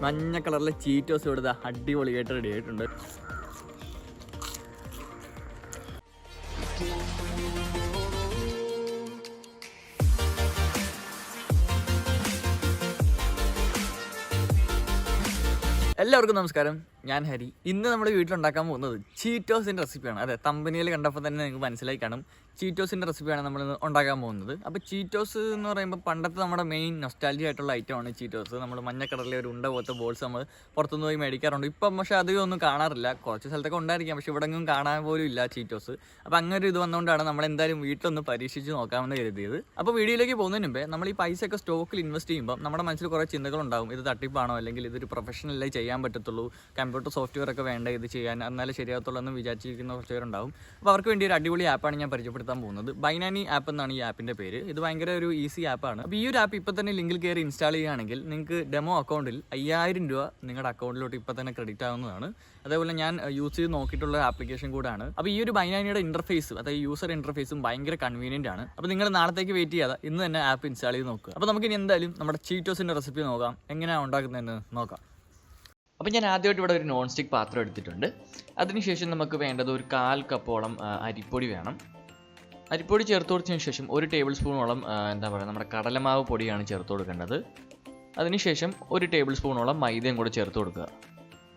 മഞ്ഞ കളറിലെ ചീറ്റോസ് ഇവിടെ അടിപൊളിയായിട്ട് റെഡി ആയിട്ടുണ്ട്. എല്ലാവർക്കും നമസ്കാരം, ഞാൻ ഹരി. ഇന്ന് നമ്മുടെ വീട്ടിലുണ്ടാക്കാൻ പോകുന്നത് ചീറ്റോസിൻ്റെ റെസിപ്പിയാണ്. അതെ, തമ്പനിയിൽ കണ്ടപ്പോൾ തന്നെ നിങ്ങൾക്ക് മനസ്സിലായി കാണും, ചീറ്റോസിൻ്റെ റെസിപ്പിയാണ് നമ്മൾ ഉണ്ടാക്കാൻ പോകുന്നത്. അപ്പോൾ ചീറ്റോസ് എന്ന് പറയുമ്പോൾ പണ്ടത്തെ നമ്മുടെ മെയിൻ നൊസ്റ്റാൾജി ആയിട്ടുള്ള ഐറ്റമാണ് ചീറ്റോസ്. നമ്മൾ മഞ്ഞക്കടലിലെ ഒരു ഉണ്ട പോലത്തെ ബോൾസ് നമ്മൾ പുറത്തുനിന്ന് പോയി മേടിക്കാറുണ്ട്. ഇപ്പം പക്ഷേ അധികം ഒന്നും കാണാറില്ല. കുറച്ച് സ്ഥലത്തൊക്കെ ഉണ്ടായിരിക്കാം, പക്ഷേ ഇവിടെ ഒന്നും കാണാൻ പോലും ഇല്ല ചീറ്റോസ്. അപ്പോൾ അങ്ങനെ ഒരു ഇത് വന്നുകൊണ്ടാണ് നമ്മൾ എന്തായാലും വീട്ടിലൊന്ന് പരീക്ഷിച്ച് നോക്കാമെന്ന് കരുതിയത്. അപ്പോൾ വീഡിയോയിലേക്ക് പോകുന്നതിന് മുമ്പേ നമ്മൾ ഈ പൈസയൊക്കെ സ്റ്റോക്കിൽ ഇൻവെസ്റ്റ് ചെയ്യുമ്പോൾ നമ്മുടെ മനസ്സിൽ കുറേ ചിന്തകളുണ്ടാകും. ഇത് തട്ടിപ്പാണോ, അല്ലെങ്കിൽ ഇതൊരു പ്രൊഫഷണലായി ചെയ്യാൻ പറ്റത്തുള്ളൂ, കമ്പ്യൂട്ടർ സോഫ്റ്റ്വെയർ ഒക്കെ വേണ്ട ഇത് ചെയ്യാൻ, എന്നാലും ശരിയാകത്തുള്ളൂ എന്ന് വിചാരിച്ചിരിക്കുന്ന കുറച്ച് പേരുണ്ടാവും. അപ്പോൾ അവർക്ക് വേണ്ടി ഒരു അടിപൊളി ആപ്പാണ് ഞാൻ പരിചയപ്പെടുത്താൻ പോകുന്നത്. ബൈനാനി ആപ്പ് എന്നാണ് ഈ ആപ്പിൻ്റെ പേര്. ഇത് ഭയങ്കര ഒരു ഈസി ആപ്പാണ്. അപ്പോൾ ഈ ഒരു ആപ്പ് ഇപ്പോൾ തന്നെ ലിങ്കിൽ കയറി ഇൻസ്റ്റാൾ ചെയ്യുകയാണെങ്കിൽ നിങ്ങൾക്ക് ഡെമോ അക്കൗണ്ടിൽ 5000 രൂപ നിങ്ങളുടെ അക്കൗണ്ടിലോട്ട് ഇപ്പോൾ തന്നെ ക്രെഡിറ്റ് ആവുന്നതാണ്. അതേപോലെ ഞാൻ യൂസ് ചെയ്ത് നോക്കിയിട്ടുള്ള ആപ്ലിക്കേഷൻ കൂടാണ്. അപ്പോൾ ഈ ഒരു ബൈനാനിയുടെ ഇൻ്റർഫേസ്, അതായത് യൂസർ ഇൻ്റർഫേസും ഭയങ്കര കൺവീനിയൻ്റ് ആണ്. അപ്പോൾ നിങ്ങൾ നാളത്തേക്ക് വെയിറ്റ് ചെയ്യാതെ ഇന്ന് തന്നെ ആപ്പ് ഇൻസ്റ്റാൾ ചെയ്ത് നോക്കുക. അപ്പോൾ നമുക്കിനി എന്തായാലും നമ്മുടെ ചീറ്റോസിൻ്റെ റെസിപ്പി നോക്കാം, എങ്ങനെയാണ് ഉണ്ടാക്കുന്നതെന്ന് നോക്കാം. അപ്പോൾ ഞാൻ ആദ്യമായിട്ട് ഇവിടെ ഒരു നോൺ സ്റ്റിക്ക് പാത്രം എടുത്തിട്ടുണ്ട്. അതിനുശേഷം നമുക്ക് വേണ്ടത് ഒരു 1/4 കപ്പോളം അരിപ്പൊടി വേണം. അരിപ്പൊടി ചേർത്ത് കൊടുത്തതിന് ശേഷം 1 ടേബിൾ സ്പൂണോളം നമ്മുടെ കടലമാവ് പൊടിയാണ് ചേർത്ത് കൊടുക്കേണ്ടത്. അതിനുശേഷം 1 ടേബിൾ സ്പൂണോളം മൈദയും കൂടെ ചേർത്ത് കൊടുക്കുക.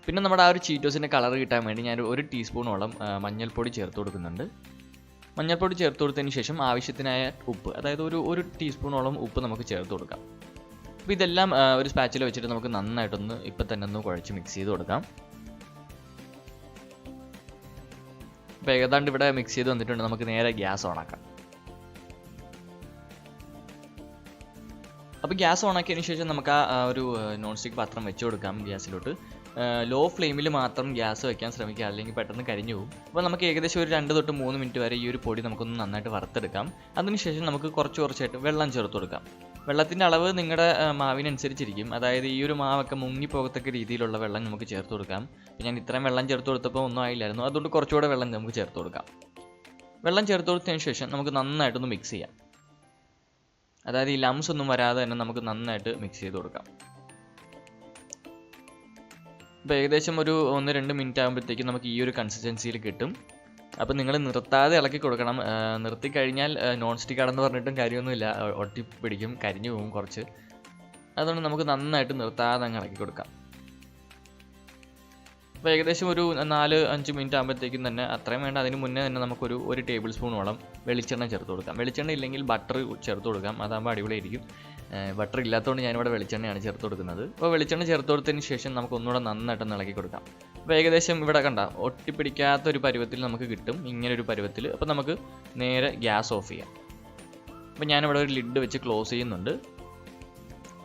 പിന്നെ നമ്മുടെ ആ ഒരു ചീറ്റോസിൻ്റെ കളർ കിട്ടാൻ വേണ്ടി ഞാൻ 1 ടീസ്പൂണോളം മഞ്ഞൾപ്പൊടി ചേർത്ത് കൊടുക്കുന്നുണ്ട്. മഞ്ഞൾപ്പൊടി ചേർത്ത് കൊടുത്തതിന് ശേഷം ആവശ്യത്തിനായ ഉപ്പ്, അതായത് ഒരു ടീസ്പൂണോളം ഉപ്പ് നമുക്ക് ചേർത്ത് കൊടുക്കാം. അപ്പോൾ ഇതെല്ലാം ഒരു സ്പാച്ചിൽ വെച്ചിട്ട് നമുക്ക് നന്നായിട്ടൊന്ന് ഇപ്പം തന്നെ ഒന്ന് കുഴച്ച് മിക്സ് ചെയ്ത് കൊടുക്കാം. ഇപ്പോൾ ഏതാണ്ട് ഇവിടെ മിക്സ് ചെയ്ത് വന്നിട്ടുണ്ട്. നമുക്ക് നേരെ ഗ്യാസ് ഓണാക്കാം. അപ്പോൾ ഗ്യാസ് ഓണാക്കിയതിന് ശേഷം നമുക്ക് ആ ഒരു നോൺ സ്റ്റിക്ക് പാത്രം വെച്ച് കൊടുക്കാം ഗ്യാസിലോട്ട്. ലോ ഫ്ലെയിമിൽ മാത്രം ഗ്യാസ് വയ്ക്കാൻ ശ്രമിക്കുക, അല്ലെങ്കിൽ പെട്ടെന്ന് കരിഞ്ഞു പോകും. അപ്പോൾ നമുക്ക് ഏകദേശം ഒരു 2 തൊട്ട് 3 മിനിറ്റ് വരെ ഈ ഒരു പൊടി നമുക്കൊന്ന് നന്നായിട്ട് വറുത്തെടുക്കാം. അതിനുശേഷം നമുക്ക് കുറച്ചായിട്ട് വെള്ളം ചേർത്ത് കൊടുക്കാം. വെള്ളത്തിൻ്റെ അളവ് നിങ്ങളുടെ മാവിനനുസരിച്ചിരിക്കും. അതായത് ഈ ഒരു മാവൊക്കെ മുങ്ങിപ്പോകത്തക്ക രീതിയിലുള്ള വെള്ളം നമുക്ക് ചേർത്ത് കൊടുക്കാം. ഞാൻ ഇത്രയും വെള്ളം ചേർത്ത് കൊടുത്തപ്പോൾ ഒന്നും ആയില്ലായിരുന്നു, അതുകൊണ്ട് കുറച്ചുകൂടെ വെള്ളം നമുക്ക് ചേർത്ത് കൊടുക്കാം. വെള്ളം ചേർത്ത് കൊടുത്തതിന് ശേഷം നമുക്ക് നന്നായിട്ടൊന്ന് മിക്സ് ചെയ്യാം. അതായത് ഈ ലംസ് ഒന്നും വരാതെ തന്നെ നമുക്ക് നന്നായിട്ട് മിക്സ് ചെയ്ത് കൊടുക്കാം. ഇപ്പോൾ ഏകദേശം ഒരു 1-2 മിനിറ്റ് ആകുമ്പോഴത്തേക്കും നമുക്ക് ഈ ഒരു കൺസിസ്റ്റൻസിയിൽ കിട്ടും. അപ്പോൾ നിങ്ങൾ നിർത്താതെ ഇളക്കി കൊടുക്കണം. നിർത്തിക്കഴിഞ്ഞാൽ നോൺ സ്റ്റിക്ക് ആണെന്ന് പറഞ്ഞിട്ടും കാര്യമൊന്നുമില്ല, ഒട്ടിപ്പിടിക്കും, കരിഞ്ഞു പോകും കുറച്ച്. അതുകൊണ്ട് നമുക്ക് നന്നായിട്ട് നിർത്താതെ അങ്ങ് ഇളക്കി കൊടുക്കാം. അപ്പോൾ ഏകദേശം ഒരു 4-5 മിനിറ്റ് ആകുമ്പോഴത്തേക്കും തന്നെ, അത്രയും വേണ്ട, അതിന് മുന്നേ തന്നെ നമുക്കൊരു 1 ടേബിൾ സ്പൂണോളം വെളിച്ചെണ്ണ ചേർത്ത് കൊടുക്കാം. വെളിച്ചെണ്ണ ഇല്ലെങ്കിൽ ബട്ടർ ചേർത്ത് കൊടുക്കാം, അതാകുമ്പോൾ അടിപൊളിയായിരിക്കും. ബട്ടർ ഇല്ലാത്തതുകൊണ്ട് ഞാനിവിടെ വെളിച്ചെണ്ണയാണ് ചേർത്ത് കൊടുക്കുന്നത്. അപ്പോൾ വെളിച്ചെണ്ണ ചേർത്ത് കൊടുത്തതിന് ശേഷം നമുക്ക് ഒന്നുകൂടെ നന്നായിട്ടൊന്ന് ഇളക്കി കൊടുക്കാം. അപ്പോൾ ഏകദേശം ഇവിടെ കണ്ട ഒട്ടിപ്പിടിക്കാത്തൊരു പരുവത്തിൽ നമുക്ക് കിട്ടും, ഇങ്ങനൊരു പരുവത്തിൽ. അപ്പോൾ നമുക്ക് നേരെ ഗ്യാസ് ഓഫ് ചെയ്യാം. അപ്പോൾ ഞാനിവിടെ ഒരു ലിഡ് വെച്ച് ക്ലോസ് ചെയ്യുന്നുണ്ട്.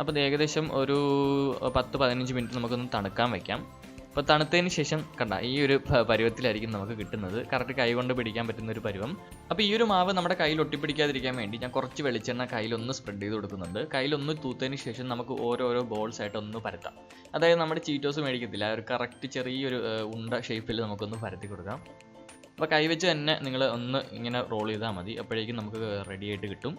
അപ്പോൾ ഏകദേശം ഒരു 10-15 മിനിറ്റ് നമുക്കൊന്ന് തണുക്കാൻ വയ്ക്കാം. അപ്പോൾ തണുത്തതിന് ശേഷം ഈ ഒരു പരുവത്തിലായിരിക്കും നമുക്ക് കിട്ടുന്നത്. കറക്റ്റ് കൈ കൊണ്ട് പിടിക്കാൻ പറ്റുന്ന ഒരു പരുവം. അപ്പോൾ ഈ ഒരു മാവ് നമ്മുടെ കയ്യിൽ ഒട്ടിപ്പിടിക്കാതിരിക്കാൻ വേണ്ടി ഞാൻ കുറച്ച് വെളിച്ചെണ്ണ കയ്യിലൊന്ന് സ്പ്രെഡ് ചെയ്ത് കൊടുക്കുന്നുണ്ട്. കയ്യിലൊന്ന് തൂത്തതിന് ശേഷം നമുക്ക് ഓരോരോ ബോൾസ് ആയിട്ട് ഒന്ന് പരത്താം. അതായത് നമ്മുടെ ചീറ്റോസ് മേടിക്കത്തില്ല, ഒരു കറക്റ്റ് ചെറിയൊരു ഉണ്ട ഷേപ്പിൽ നമുക്കൊന്ന് പരത്തി കൊടുക്കാം. അപ്പോൾ കൈ വെച്ച് തന്നെ നിങ്ങൾ ഒന്ന് ഇങ്ങനെ റോൾ ചെയ്താൽ മതി, അപ്പോഴേക്കും നമുക്ക് റെഡി ആയിട്ട് കിട്ടും.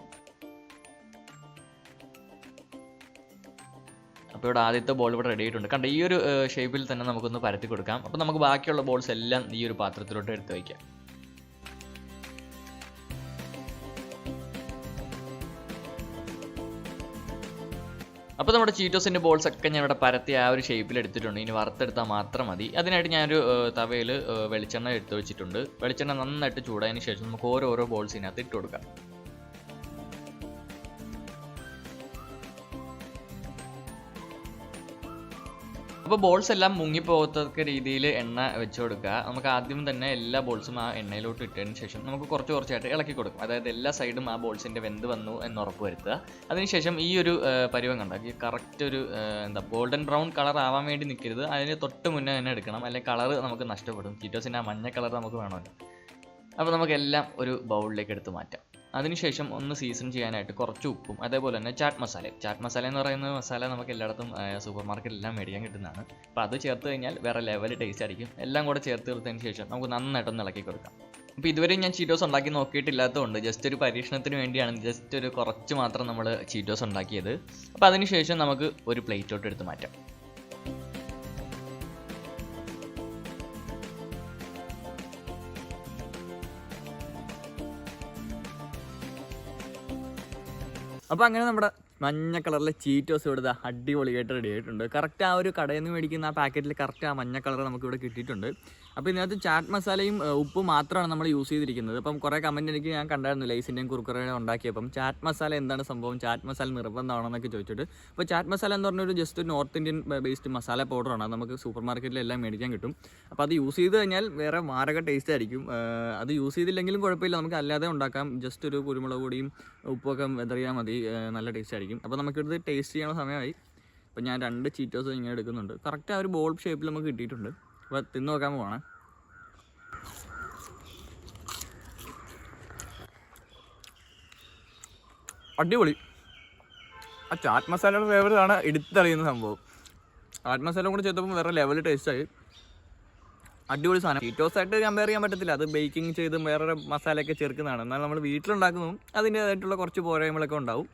അപ്പോൾ ഇവിടെ ആദ്യത്തെ ബോൾ ഇവിടെ റെഡി ആയിട്ടുണ്ട്. ഈ ഒരു ഷേപ്പിൽ തന്നെ നമുക്കൊന്ന് പരത്തി കൊടുക്കാം. അപ്പോൾ നമുക്ക് ബാക്കിയുള്ള ബോൾസ് എല്ലാം ഈ ഒരു പാത്രത്തിലോട്ട് എടുത്ത് വയ്ക്കാം. അപ്പോൾ നമ്മുടെ ചീറ്റോസിൻ്റെ ബോൾസ് ഒക്കെ ഞാൻ ഇവിടെ പരത്തി ആ ഒരു ഷേപ്പിൽ എടുത്തിട്ടുണ്ട്. ഇനി വറുത്തെടുത്താൽ മാത്രം മതി. അതിനായിട്ട് ഞാനൊരു തവയിൽ വെളിച്ചെണ്ണ എടുത്ത് വെച്ചിട്ടുണ്ട്. വെളിച്ചെണ്ണ നന്നായിട്ട് ചൂടായതിന് ശേഷം നമുക്ക് ഓരോരോ ബോൾസിനകത്ത് ഇട്ട് കൊടുക്കാം. അപ്പോൾ ബോൾസ് എല്ലാം മുങ്ങിപ്പോകത്തക്ക രീതിയിൽ എണ്ണ വെച്ച് കൊടുക്കുക. നമുക്ക് ആദ്യം തന്നെ എല്ലാ ബോൾസും ആ എണ്ണയിലോട്ട് ഇട്ടതിന് ശേഷം നമുക്ക് കുറച്ചായിട്ട് ഇളക്കി കൊടുക്കും. അതായത് എല്ലാ സൈഡും ആ ബോൾസിൻ്റെ വെന്ത് വന്നു എന്ന് ഉറപ്പ് വരുത്തുക. അതിനുശേഷം ഈ ഒരു പരുവം കണ്ടാക്കി കറക്റ്റ് ഒരു ഗോൾഡൻ ബ്രൗൺ കളർ ആവാൻ വേണ്ടി നിൽക്കരുത്, അതിന് തൊട്ട് മുന്നേ തന്നെ എടുക്കണം, അല്ലെങ്കിൽ കളർ നമുക്ക് നഷ്ടപ്പെടും. ചീറ്റോസിൻ്റെ ആ മഞ്ഞ കളർ നമുക്ക് വേണമല്ലോ. അപ്പോൾ നമുക്കെല്ലാം ഒരു ബൗളിലേക്ക് എടുത്ത് മാറ്റാം. അതിനുശേഷം ഒന്ന് സീസൺ ചെയ്യാനായിട്ട് കുറച്ച് ഉപ്പും അതേപോലെ തന്നെ ചാറ്റ് മസാല എന്ന് പറയുന്ന മസാല നമുക്ക് എല്ലായിടത്തും സൂപ്പർ മാർക്കറ്റിലെല്ലാം മേടിക്കാൻ കിട്ടുന്നതാണ്. അപ്പോൾ അത് ചേർത്ത് കഴിഞ്ഞാൽ വേറെ ലെവൽ ടേസ്റ്റ് ആയിരിക്കും. എല്ലാം കൂടെ ചേർത്ത് കൊടുത്തതിന് ശേഷം നമുക്ക് നന്നായിട്ടൊന്ന് ഇളക്കി കൊടുക്കാം. അപ്പോൾ ഇതുവരെ ഞാൻ ചീറ്റോസ് ഉണ്ടാക്കി നോക്കിയിട്ടില്ലാത്തതുകൊണ്ട് ജസ്റ്റ് ഒരു പരീക്ഷണത്തിന് വേണ്ടിയാണ് ജസ്റ്റ് ഒരു കുറച്ച് മാത്രം നമ്മൾ ചീറ്റോസ് ഉണ്ടാക്കിയത്. അപ്പോൾ അതിനുശേഷം നമുക്ക് ഒരു പ്ലേറ്റോട്ട് എടുത്ത് മാറ്റാം. അപ്പോൾ അങ്ങനെ നമ്മുടെ മഞ്ഞ കളറിലെ ചീറ്റോസ് ഇവിടെ അടിപൊളിയായിട്ട് റെഡി ആയിട്ടുണ്ട്. കറക്റ്റ് ആ ഒരു കടയിൽ നിന്ന് മേടിക്കുന്ന ആ പാക്കറ്റിൽ കറക്റ്റ് ആ മഞ്ഞ കളർ നമുക്കിവിടെ കിട്ടിയിട്ടുണ്ട്. അപ്പോൾ ഇതിനകത്ത് ചാറ്റ് മസാലയും ഉപ്പും മാത്രമാണ് നമ്മൾ യൂസ് ചെയ്തിരിക്കുന്നത്. അപ്പം കുറേ കമൻറ്റ് എനിക്ക് ഞാൻ കണ്ടായിരുന്നു ലൈസിൻ്റെയും കുർക്കുറയുടെ ഉണ്ടാക്കിയപ്പം ചാറ്റ് മസാല എന്താണ് സംഭവം, ചാറ്റ് മസാല നിർബന്ധമാണെന്നൊക്കെ ചോദിച്ചിട്ട്. അപ്പോൾ ചാറ്റ് മസാല എന്ന് പറഞ്ഞൊരു ജസ്റ്റ് ഒരു നോർത്ത് ഇന്ത്യൻ ബേസ്ഡ് മസാല പൗഡറാണ്. അത് നമുക്ക് സൂപ്പർ മാർക്കറ്റിലെല്ലാം മേടിക്കാൻ കിട്ടും. അപ്പോൾ അത് യൂസ് ചെയ്ത് കഴിഞ്ഞാൽ വേറെ മാരക ടേസ്റ്റ് ആയിരിക്കും. അത് യൂസ് ചെയ്തില്ലെങ്കിലും കുഴപ്പമില്ല, നമുക്ക് അല്ലാതെ ഉണ്ടാക്കാം. ജസ്റ്റ് ഒരു കുരുമുളക് പൊടിയും ഉപ്പൊക്കെ വെതറിയാൽ മതി, നല്ല ടേസ്റ്റ് ആയിരിക്കും. അപ്പോൾ നമുക്കിത് ടേസ്റ്റ് ചെയ്യണ സമയമായി. അപ്പോൾ ഞാൻ 2 ചീറ്റോസ് ഇങ്ങനെ എടുക്കുന്നുണ്ട്. കറക്റ്റ് ആ ഒരു ബോൾ ഷേപ്പിൽ നമുക്ക് കിട്ടിയിട്ടുണ്ട്. അപ്പോൾ തിന്ന് നോക്കാൻ പോവാണ്. അടിപൊളി. ആ ചാറ്റ് മസാലയുടെ ഫ്ലേവറാണ് എടുത്തറിയുന്ന സംഭവം. ചാറ്റ് മസാല കൂടെ ചേർത്തപ്പോൾ വേറെ ലെവൽ ടേസ്റ്റായി. അടിപൊളി സാധനം. ചീറ്റോസായിട്ട് കമ്പയർ ചെയ്യാൻ പറ്റത്തില്ല, അത് ബേക്കിംഗ് ചെയ്തും വേറെ മസാലയൊക്കെ ചേർക്കുന്നതാണ്. എന്നാൽ നമ്മൾ വീട്ടിലുണ്ടാക്കുന്നതും അതിൻ്റേതായിട്ടുള്ള കുറച്ച് പോരായ്മകളൊക്കെ ഉണ്ടാവും.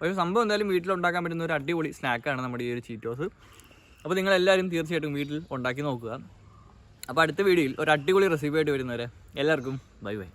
ഒരു സംഭവം എന്തായാലും വീട്ടിലുണ്ടാക്കാൻ പറ്റുന്ന ഒരു അടിപൊളി സ്നാക്കാണ് നമ്മുടെ ഈ ഒരു ചീറ്റോസ്. അപ്പോൾ നിങ്ങളെല്ലാവരും തീർച്ചയായിട്ടും വീട്ടിൽ ഉണ്ടാക്കി നോക്കുക. അപ്പോൾ അടുത്ത വീഡിയോയിൽ ഒരു അടിപൊളി റെസിപ്പി ആയിട്ട് വരുന്നവരെ എല്ലാവർക്കും ബൈ ബൈ.